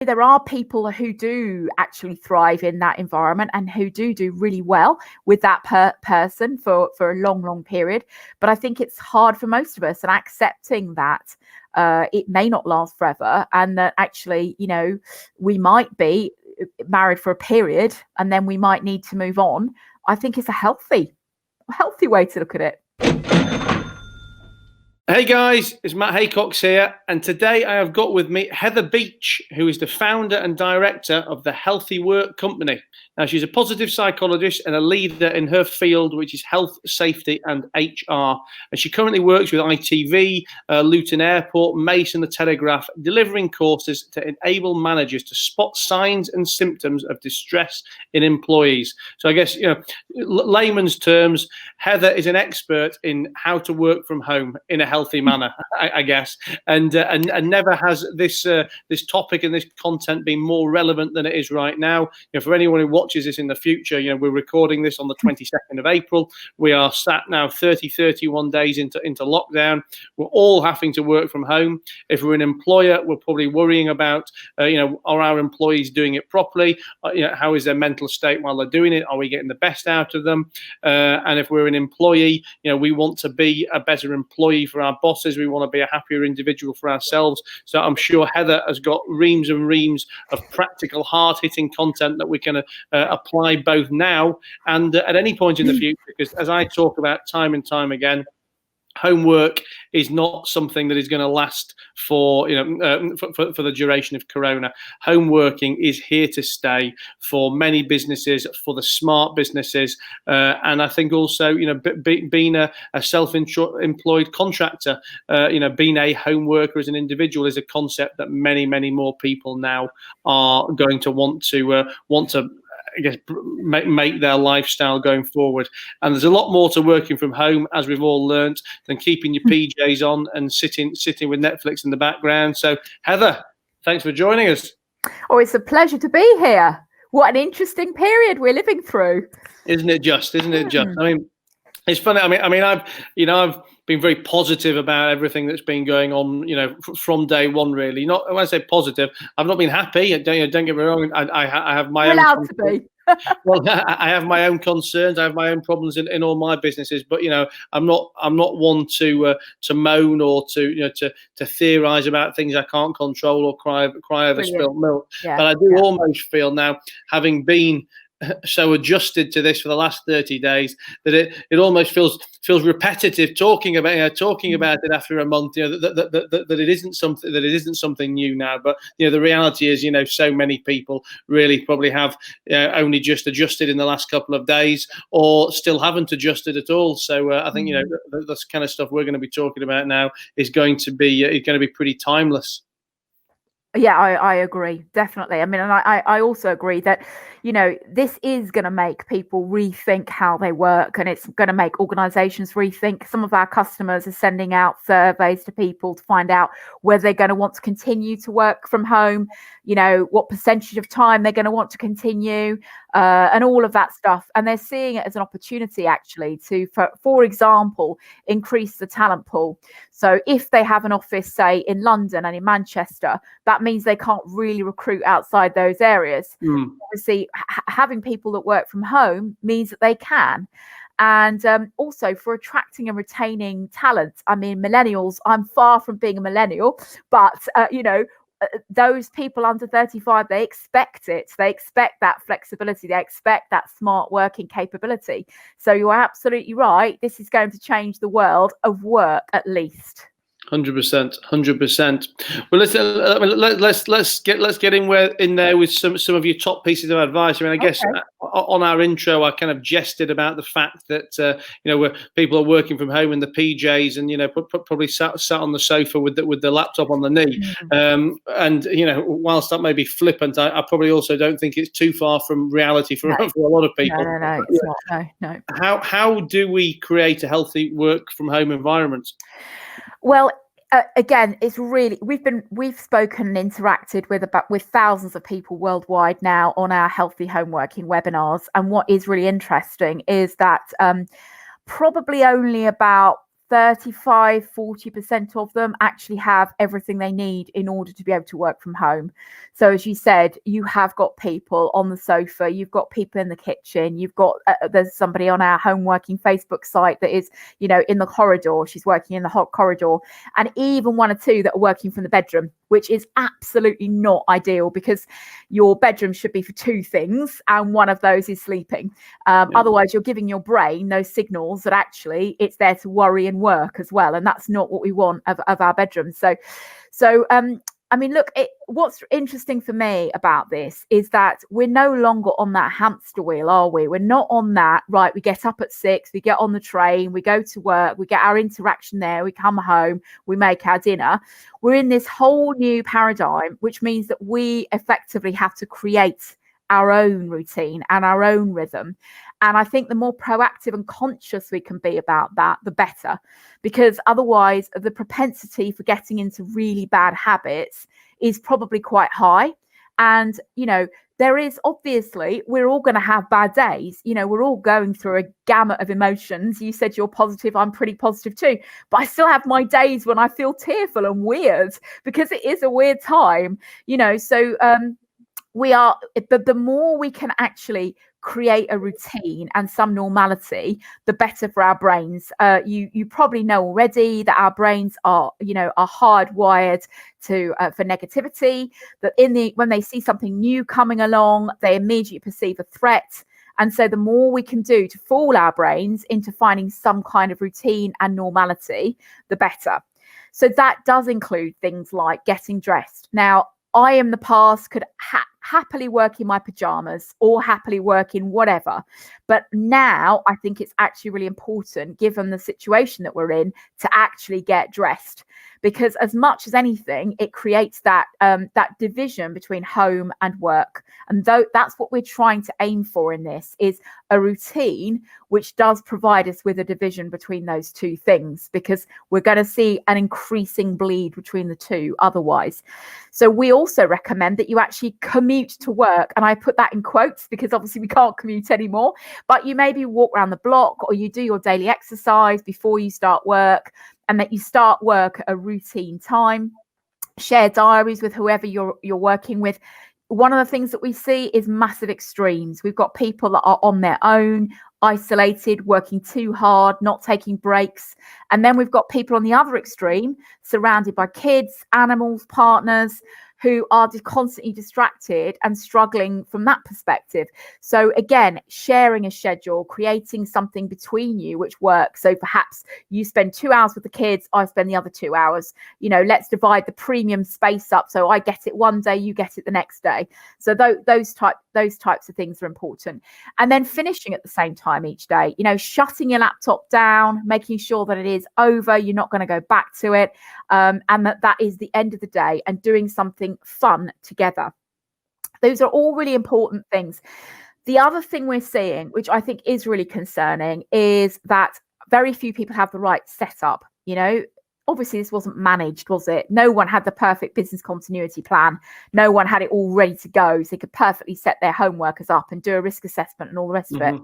there are people who do actually thrive in that environment and who do really well with that person for a long period. But I think it's hard for most of us, and accepting that it may not last forever, and that actually, we might be married for a period and then we might need to move on. I think it's a healthy way to look at it. Hey guys, it's Matt Haycox here, and today I have got with me Heather Beach, who is the founder and director of the Healthy Work Company. Now, she's a positive psychologist and a leader in her field, which is health, safety and HR. And she currently works with ITV, Luton Airport, Mace and The Telegraph, delivering courses to enable managers to spot signs and symptoms of distress in employees. So I guess, layman's terms, Heather is an expert in how to work from home in a healthy manner, I guess, and never has this topic and this content been more relevant than it is right now. For anyone who watches this in the future, we're recording this on the 22nd of April. We are sat now 31 days into lockdown. We're all having to work from home. If we're an employer, we're probably worrying about, are our employees doing it properly? How is their mental state while they're doing it? Are we getting the best out of them? And if we're an employee, we want to be a better employee for our bosses. We want to be a happier individual for ourselves. So I'm sure Heather has got reams and reams of practical, hard-hitting content that we can apply both now and at any point in the future. Because as I talk about time and time again, homework is not something that is going to last for the duration of Corona. Homeworking is here to stay for many businesses, for the smart businesses, and I think also being a self-employed contractor, being a home worker as an individual is a concept that many more people now are going to want to I guess make their lifestyle going forward. And there's a lot more to working from home, as we've all learnt, than keeping your PJs on and sitting with Netflix in the background. So Heather, thanks for joining us. Oh, it's a pleasure to be here. What an interesting period we're living through. Isn't it just? I mean, it's funny. I mean, I've been very positive about everything that's been going on, from day one. Really, not when I say positive, I've not been happy. Don't get me wrong. I have my own. Allowed to be. Well, I have my own concerns. I have my own problems in all my businesses. But I'm not one to moan or to theorize about things I can't control or cry over spilt milk. Yeah. But I do almost feel now, having been so adjusted to this for the last 30 days, that it almost feels repetitive talking about it after a month. That it isn't something new now. But the reality is, so many people really probably have only just adjusted in the last couple of days, or still haven't adjusted at all. So I think this kind of stuff we're going to be talking about now is going to be pretty timeless. Yeah, I agree, definitely. I mean, and I also agree that, this is going to make people rethink how they work, and it's going to make organizations rethink. Some of our customers are sending out surveys to people to find out whether they're going to want to continue to work from home, what percentage of time they're going to want to continue, and all of that stuff. And they're seeing it as an opportunity, actually, to, for example, increase the talent pool. So if they have an office, say, in London and in Manchester, that means they can't really recruit outside those areas. Obviously, having people that work from home means that they can. And also for attracting and retaining talent. I mean, millennials, I'm far from being a millennial, but, those people under 35, they expect it. They expect that flexibility. They expect that smart working capability. So you're absolutely right. This is going to change the world of work, at least. 100%. Well, let's get in there with some of your top pieces of advice. I mean, I guess on our intro, I kind of jested about the fact that where people are working from home in the PJs and probably sat on the sofa with the laptop on the knee. And whilst that may be flippant, I probably also don't think it's too far from reality for a lot of people. No, it's not. No. How do we create a healthy work from home environment? Well, again, it's really we've spoken and interacted with thousands of people worldwide now on our healthy home working webinars. And what is really interesting is that probably only about 35-40% of them actually have everything they need in order to be able to work from home. So as you said, you have got people on the sofa, you've got people in the kitchen, you've got there's somebody on our home working Facebook site that is, you know, in the corridor, she's working in the hot corridor, and even one or two that are working from the bedroom, which is absolutely not ideal, because your bedroom should be for two things and one of those is sleeping. Otherwise you're giving your brain those signals that actually it's there to worry and work as well, and that's not what we want of our bedrooms. So I mean, look, what's interesting for me about this is that we're no longer on that hamster wheel, are we? We're not on that, right? We get up at 6, we get on the train, we go to work, we get our interaction there, we come home, we make our dinner. We're in this whole new paradigm, which means that we effectively have to create our own routine and our own rhythm. And I think the more proactive and conscious we can be about that, the better, because otherwise the propensity for getting into really bad habits is probably quite high. And, you know, there is obviously, we're all going to have bad days. You know, we're all going through a gamut of emotions. You said you're positive. I'm pretty positive too. But I still have my days when I feel tearful and weird, because it is a weird time, you know. So we are, the more we can actually create a routine and some normality, the better for our brains. You probably know already that our brains are, you know, are hardwired to for negativity, that when they see something new coming along, they immediately perceive a threat. And so the more we can do to fool our brains into finding some kind of routine and normality, the better. So that does include things like getting dressed. Now, I in the past could happily work in my pajamas or happily work in whatever. But now I think it's actually really important, given the situation that we're in, to actually get dressed. Because as much as anything, it creates that division between home and work. And that's what we're trying to aim for in this, is a routine which does provide us with a division between those two things, because we're going to see an increasing bleed between the two otherwise. So we also recommend that you actually commute to work. And I put that in quotes because obviously we can't commute anymore, but you maybe walk around the block, or you do your daily exercise before you start work, and that you start work at a routine time. Share diaries with whoever you're working with. One of the things that we see is massive extremes. We've got people that are on their own, isolated, working too hard, not taking breaks. And then we've got people on the other extreme, surrounded by kids, animals, partners, who are constantly distracted and struggling from that perspective. So again, sharing a schedule, creating something between you which works. So perhaps you spend 2 hours with the kids, I spend the other 2 hours. You know, let's divide the premium space up, so I get it one day, you get it the next day. So those types of things are important. And then finishing at the same time each day, you know, shutting your laptop down, making sure that it is over, you're not going to go back to it, and that is the end of the day, and doing something fun together. Those are all really important things. The other thing we're seeing, which I think is really concerning, is that very few people have the right setup. You know, obviously this wasn't managed, was it? No one had the perfect business continuity plan. No one had it all ready to go, so they could perfectly set their home workers up and do a risk assessment and all the rest of it.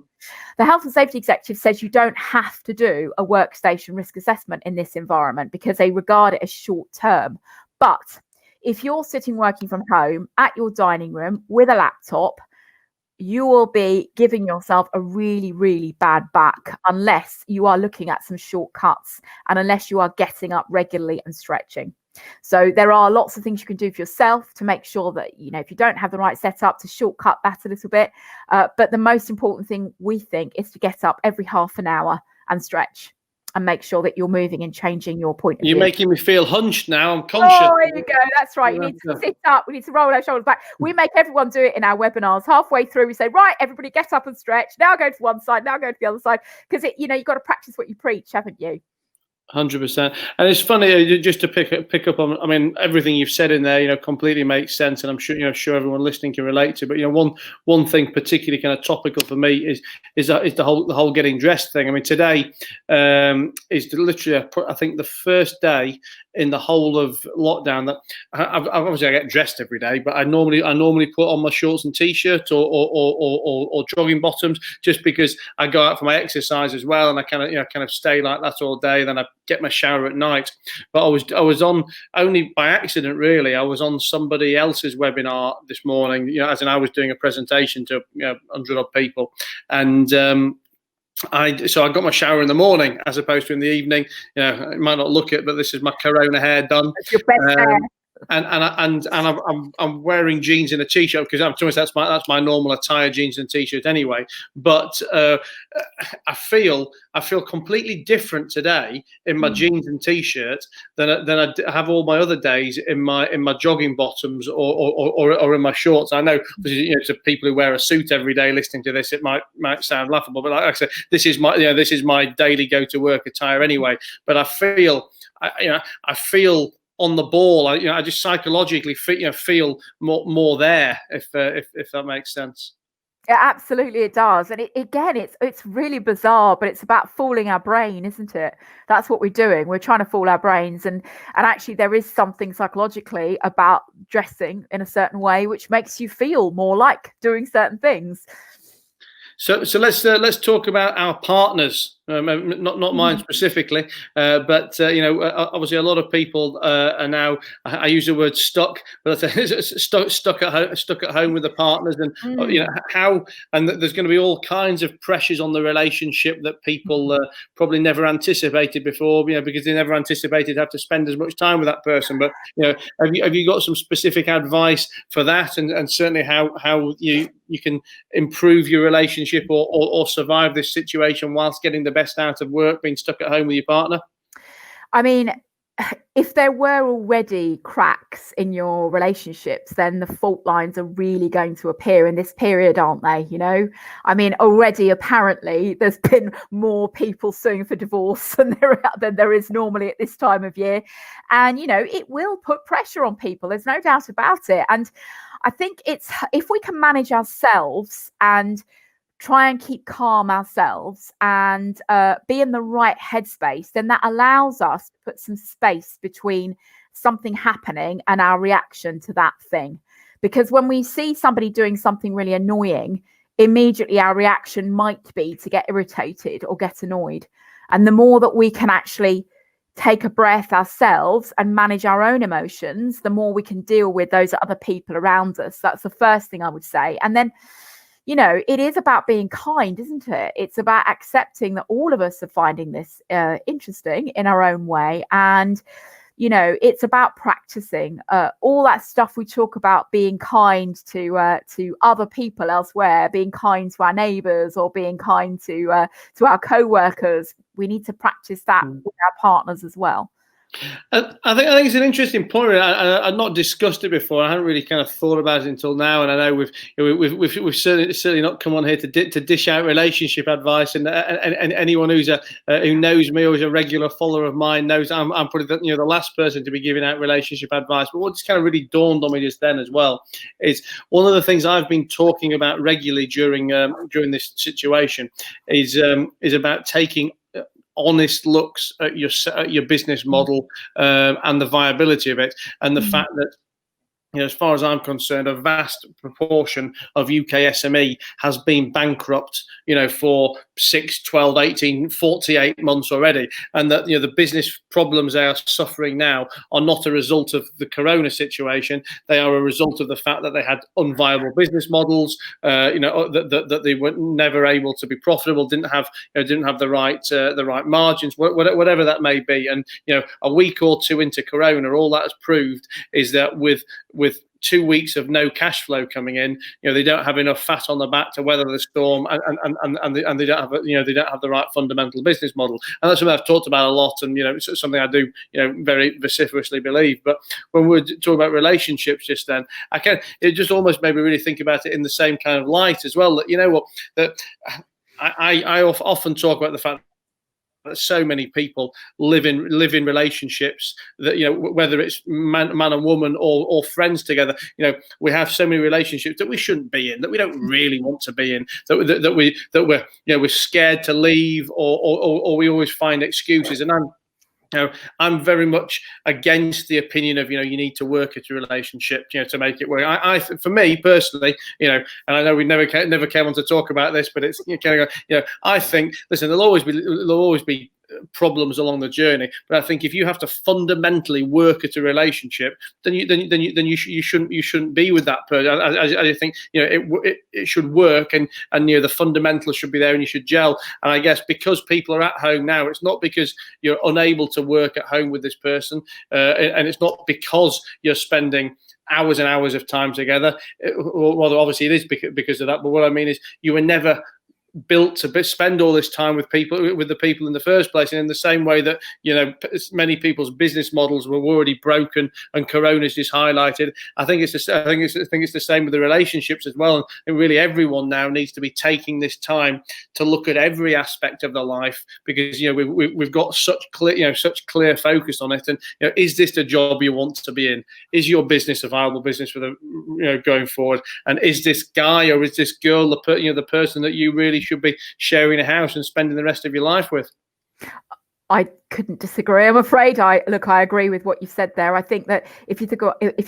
The health and safety executive says you don't have to do a workstation risk assessment in this environment, because they regard it as short term. But if you're sitting working from home at your dining room with a laptop, you will be giving yourself a really, really bad back unless you are looking at some shortcuts and unless you are getting up regularly and stretching. So there are lots of things you can do for yourself to make sure that, you know, if you don't have the right setup, to shortcut that a little bit. But the most important thing, we think, is to get up every half an hour and stretch, and make sure that you're moving and changing your point of view. You're making me feel hunched now. I'm conscious. Oh, there you go. That's right. You need to sit up. We need to roll our shoulders back. We make everyone do it in our webinars. Halfway through, we say, right, everybody get up and stretch. Now go to one side. Now go to the other side. Because, you know, you've got to practice what you preach, haven't you? 100%. And it's funny, just to pick up on, I mean, everything you've said in there, you know, completely makes sense, and I'm sure, you know, sure everyone listening can relate to. But, you know, one thing particularly kind of topical for me is the whole getting dressed thing. I mean, today is literally, I think, the first day in the whole of lockdown that obviously I get dressed every day, but I normally put on my shorts and t-shirt or jogging bottoms, just because I go out for my exercise as well, and I kind of stay like that all day. Then I get my shower at night. But I was on, only by accident really, I was on somebody else's webinar this morning, as in I was doing a presentation to 100 odd people, and I got my shower in the morning as opposed to in the evening. It might not look it, but this is my Corona hair done. That's your best hair. And I'm wearing jeans and a t-shirt, because that's my normal attire, jeans and t-shirt anyway. But I feel completely different today in my jeans and t-shirt than I have all my other days in my jogging bottoms or in my shorts. I know, to people who wear a suit every day listening to this, it might sound laughable, but like I said, this is my daily go to work attire anyway. But I feel on the ball. I just psychologically feel more there, if that makes sense. Yeah, absolutely, it does. And it's really bizarre, but it's about fooling our brain, isn't it? That's what we're doing. We're trying to fool our brains, and actually there is something psychologically about dressing in a certain way which makes you feel more like doing certain things. So let's talk about our partners. Not mine specifically, but obviously a lot of people are now. I use the word stuck, but stuck at home with the partners, and and there's going to be all kinds of pressures on the relationship that people probably never anticipated before, because they never anticipated have to spend as much time with that person. But have you got some specific advice for that, and certainly how you can improve your relationship or survive this situation whilst getting the best out of work, being stuck at home with your partner? I mean, if there were already cracks in your relationships, then the fault lines are really going to appear in this period, aren't they? I mean, already apparently there's been more people suing for divorce than there is normally at this time of year, and it will put pressure on people. There's no doubt about it. And I think if we can manage ourselves and try and keep calm ourselves and be in the right headspace, then that allows us to put some space between something happening and our reaction to that thing. Because when we see somebody doing something really annoying, immediately our reaction might be to get irritated or get annoyed. And the more that we can actually take a breath ourselves and manage our own emotions, the more we can deal with those other people around us. That's the first thing I would say. And then it is about being kind, isn't it? It's about accepting that all of us are finding this interesting in our own way. And, it's about practicing all that stuff we talk about, being kind to other people elsewhere, being kind to our neighbours, or being kind to our co-workers. We need to practice that with our partners as well. I think it's an interesting point. I've not discussed it before. I haven't really kind of thought about it until now, and I know we've certainly not come on here to dish out relationship advice. And anyone who knows me or is a regular follower of mine knows I'm probably the last person to be giving out relationship advice. But what's kind of really dawned on me just then as well is one of the things I've been talking about regularly during this situation is about taking honest looks at your business model and the viability of it, and the fact that as far as I'm concerned, a vast proportion of UK SME has been bankrupt, for 6, 12, 18, 48 months already. And that, the business problems they are suffering now are not a result of the Corona situation. They are a result of the fact that they had unviable business models, that they were never able to be profitable, didn't have the right margins, whatever that may be. And, a week or two into Corona, all that has proved is that with 2 weeks of no cash flow coming in, they don't have enough fat on the back to weather the storm, and they don't have the right fundamental business model. And that's something I've talked about a lot, and it's something I do very vociferously believe. But when we're talking about relationships just then, it just almost made me really think about it in the same kind of light as well. That I often talk about the fact that so many people live in relationships that whether it's man and woman or friends together, we have so many relationships that we shouldn't be in, that we don't really want to be in, that we're scared to leave, or we always find excuses. And I'm very much against the opinion of, you need to work at a relationship, to make it work. For me personally, and I know we never came on to talk about this, but it's I think, listen, there'll always be problems along the journey, but I think if you have to fundamentally work at a relationship, then you shouldn't be with that person. I think it should work, and the fundamentals should be there, and you should gel. And I guess because people are at home now, it's not because you're unable to work at home with this person, and it's not because you're spending hours and hours of time together. Well, obviously it is because of that, but what I mean is you were never built to spend all this time with the people in the first place. And in the same way that many people's business models were already broken and Corona's just highlighted, I think it's the same with the relationships as well. And really everyone now needs to be taking this time to look at every aspect of their life, because we've got such clear focus on it. And is this the job you want to be in? Is your business a viable business for the going forward? And is this guy or is this girl the person that you really should be sharing a house and spending the rest of your life with? I couldn't disagree. I'm afraid I agree with what you said there. I think that if you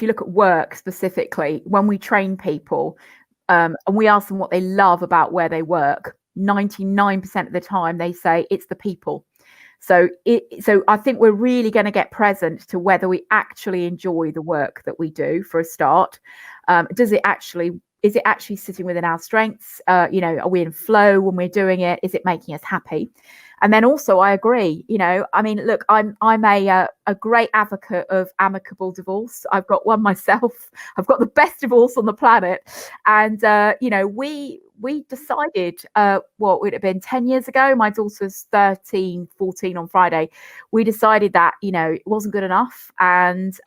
look at work specifically, when we train people and we ask them what they love about where they work, 99% of the time they say it's the people. So I think we're really going to get present to whether we actually enjoy the work that we do, for a start. Is it actually sitting within our strengths? Are we in flow when we're doing it? Is it making us happy? And then also, I agree. Look, I'm a great advocate of amicable divorce. I've got one myself. I've got the best divorce on the planet. And we decided, what would it have been 10 years ago? My daughter's 13, 14 on Friday. We decided that it wasn't good enough, and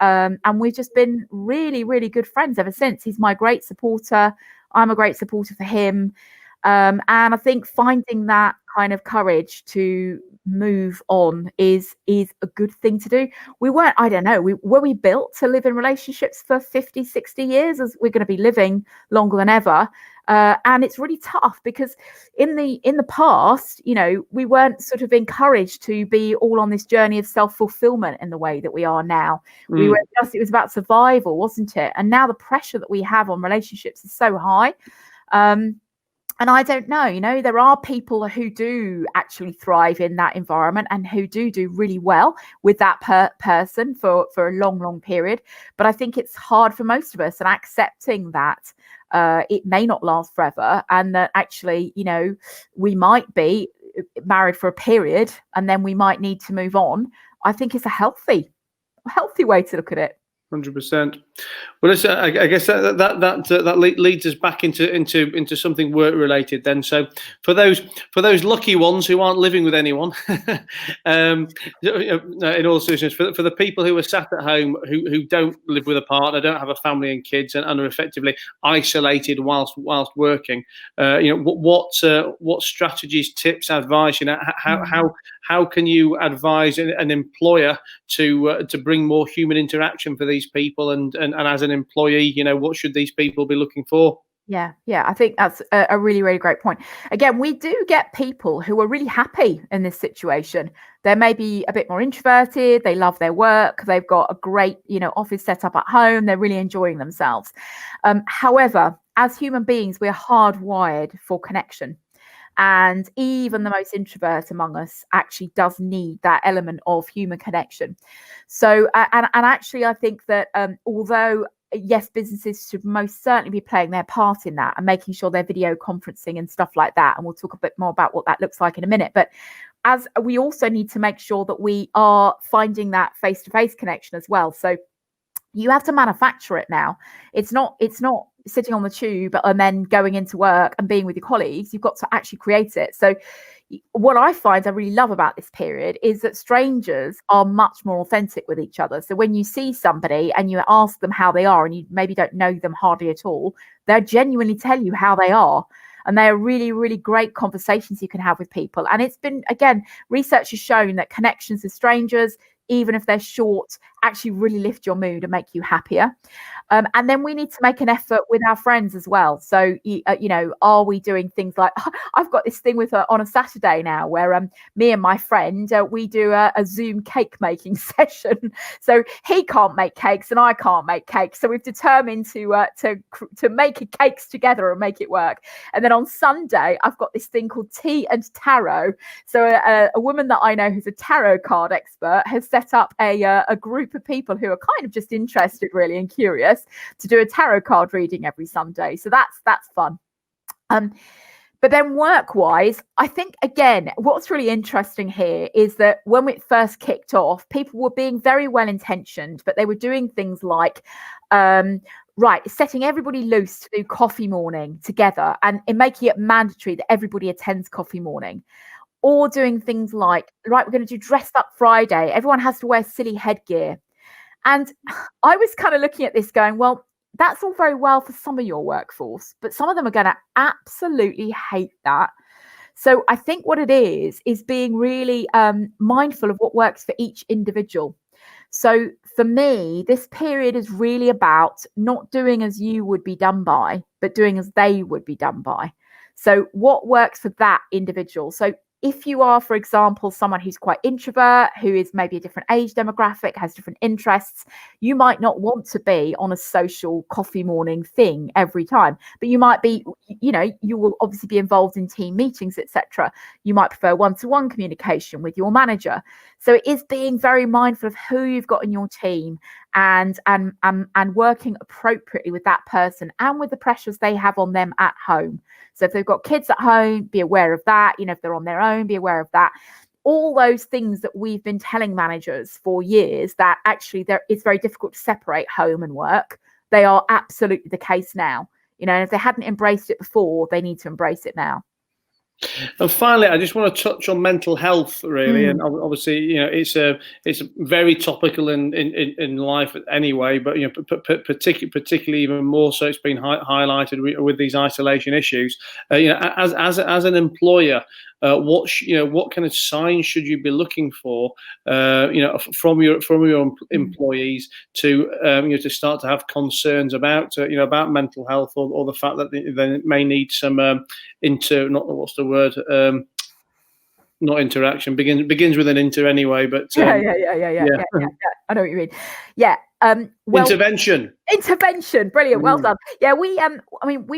we've just been really, really good friends ever since. He's my great supporter. I'm a great supporter for him. And I think finding that kind of courage to move on is a good thing to do. Were we built to live in relationships for 50, 60 years, as we're going to be living longer than ever? And it's really tough because in the past, we weren't sort of encouraged to be all on this journey of self-fulfillment in the way that we are now. It was about survival, wasn't it? And now the pressure that we have on relationships is so high. And I don't know, there are people who do actually thrive in that environment and who do really well with that person for a long, long period. But I think it's hard for most of us, and accepting that it may not last forever, and that actually, we might be married for a period and then we might need to move on. I think it's a healthy way to look at it. 100%. Well, listen, I guess that leads us back into something work related. Then, so for those lucky ones who aren't living with anyone, in all seriousness, for the people who are sat at home who don't live with a partner, don't have a family and kids, and are effectively isolated whilst working, what strategies, tips, advice, how can you advise an employer to bring more human interaction for these people, and as an employee, what should these people be looking for? Yeah, I think that's a really, really great point. Again, we do get people who are really happy in this situation. They may be a bit more introverted. They love their work. They've got a great, office set up at home. They're really enjoying themselves. However, as human beings, we're hardwired for connection. And even the most introvert among us actually does need that element of human connection. So, and actually, I think that although, yes, businesses should most certainly be playing their part in that and making sure they're video conferencing and stuff like that. And we'll talk a bit more about what that looks like in a minute. But as we also need to make sure that we are finding that face-to-face connection as well. So you have to manufacture it now. It's not sitting on the tube and then going into work and being with your colleagues. You've got to actually create it. So what I find I really love about this period is that strangers are much more authentic with each other. So when you see somebody and you ask them how they are, and you maybe don't know them hardly at all, they'll genuinely tell you how they are. And they are really, really great conversations you can have with people. And it's been, again, research has shown that connections with strangers even if they're short, actually really lift your mood and make you happier. And then we need to make an effort with our friends as well. So, are we doing things like, I've got this thing with her on a Saturday now where me and my friend, we do a Zoom cake making session. So he can't make cakes and I can't make cakes. So we've determined to make cakes together and make it work. And then on Sunday, I've got this thing called Tea and Tarot. So a woman that I know who's a tarot card expert has set up a group of people who are kind of just interested really and curious to do a tarot card reading every Sunday. So that's fun. But then work-wise, I think, again, what's really interesting here is that when it first kicked off, people were being very well-intentioned, but they were doing things like, setting everybody loose to do coffee morning together and making it mandatory that everybody attends coffee morning. Or doing things like, right, we're going to do dressed up Friday. Everyone has to wear silly headgear. And I was kind of looking at this going, well, that's all very well for some of your workforce, but some of them are going to absolutely hate that. So I think what it is being really mindful of what works for each individual. So for me, this period is really about not doing as you would be done by, but doing as they would be done by. So what works for that individual? So if you are, for example, someone who's quite introvert, who is maybe a different age demographic, has different interests, you might not want to be on a social coffee morning thing every time, but you might be, you will obviously be involved in team meetings, etc. You might prefer one-to-one communication with your manager. So it is being very mindful of who you've got in your team and working appropriately with that person and with the pressures they have on them at home. So if they've got kids at home, be aware of that. If they're on their own, be aware of that. All those things that we've been telling managers for years, that actually it's very difficult to separate home and work. They are absolutely the case now. And if they hadn't embraced it before, they need to embrace it now. And finally, I just want to touch on mental health, really, and obviously, it's very topical in life anyway. But particularly even more so, it's been highlighted with these isolation issues. As an employer, what kind of signs should you be looking for, from your employees to start to have concerns about mental health or the fact that they may need some not interaction, begins with an inter anyway, but yeah. I know what you mean. Yeah. Intervention. Brilliant. Well done. Yeah, we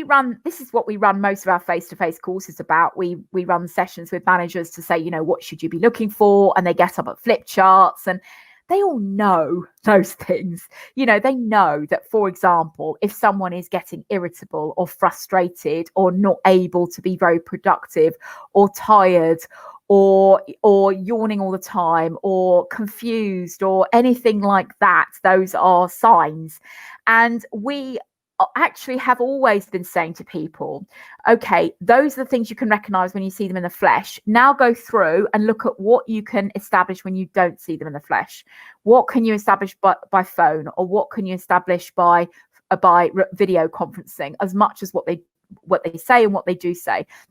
run, this is what we run most of our face-to-face courses about. We run sessions with managers to say, what should you be looking for? And they get up at flip charts and they all know those things. They know that, for example, if someone is getting irritable or frustrated or not able to be very productive or tired or yawning all the time or confused or anything like that, those are signs. And we actually have always been saying to people, okay, those are the things you can recognize when you see them in the flesh. Now go through and look at what you can establish when you don't see them in the flesh. What can you establish by phone, or what can you establish by video conferencing, as much as what they say and what they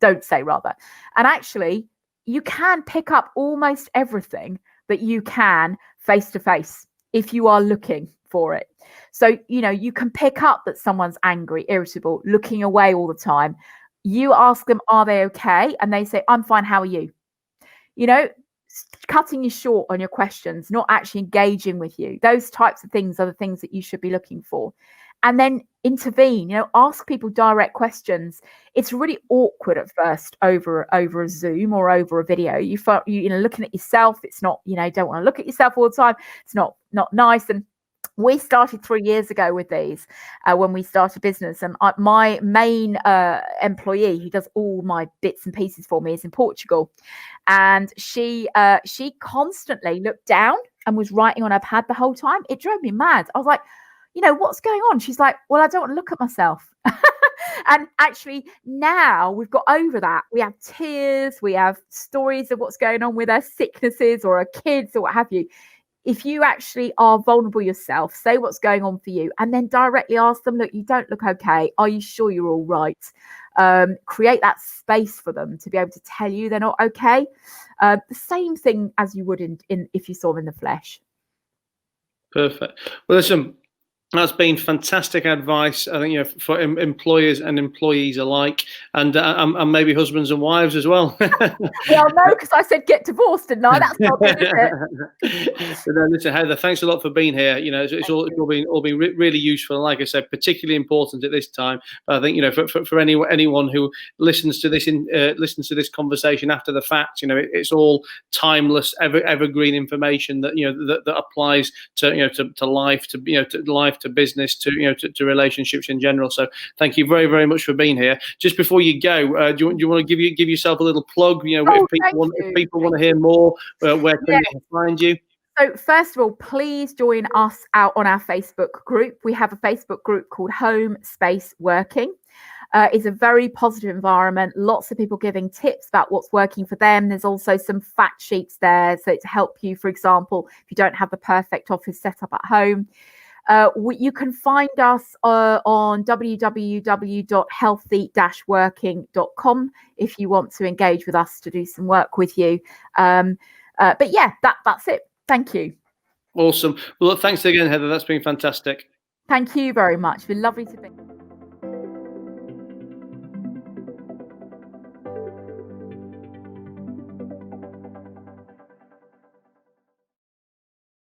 don't say rather. And actually, you can pick up almost everything that you can face to face if you are looking for it. So, you can pick up that someone's angry, irritable, looking away all the time. You ask them, are they okay? And they say, I'm fine. How are you? Cutting you short on your questions, not actually engaging with you. Those types of things are the things that you should be looking for. And then intervene, ask people direct questions. It's really awkward at first over a Zoom or over a video. You looking at yourself. It's not, don't want to look at yourself all the time. It's not nice. And we started 3 years ago with these when we started business. And my main employee, who does all my bits and pieces for me, is in Portugal. And she constantly looked down and was writing on her pad the whole time. It drove me mad. I was like, what's going on? She's like, well, I don't want to look at myself. And actually now we've got over that. We have tears. We have stories of what's going on with our sicknesses or our kids or what have you. If you actually are vulnerable yourself, say what's going on for you, and then directly ask them, look, you don't look okay. Are you sure you're all right? Create that space for them to be able to tell you they're not okay. The same thing as you would in if you saw them in the flesh. Perfect. Well, listen, that's been fantastic advice. I think, for employers and employees alike, and maybe husbands and wives as well. Well, no, because I said get divorced, didn't I? That's not good, is it? But no, listen, Heather, thanks a lot for being here. It's all been really useful. And like I said, particularly important at this time. But I think, for anyone who listens to this conversation after the fact, it's all timeless, evergreen information that that applies to life, to business, to relationships in general. So thank you very, very much for being here. Just before you go, do you want to give yourself a little plug? If people want to hear more, where can they find you? So first of all, please join us out on our Facebook group. We have a Facebook group called Home Space Working. It's a very positive environment. Lots of people giving tips about what's working for them. There's also some fact sheets there, so to help you, for example, if you don't have the perfect office set up at home. You can find us on www.healthy-working.com if you want to engage with us to do some work with you. But yeah, that's it. Thank you. Awesome. Well, thanks again, Heather. That's been fantastic. Thank you very much. It's been lovely to be.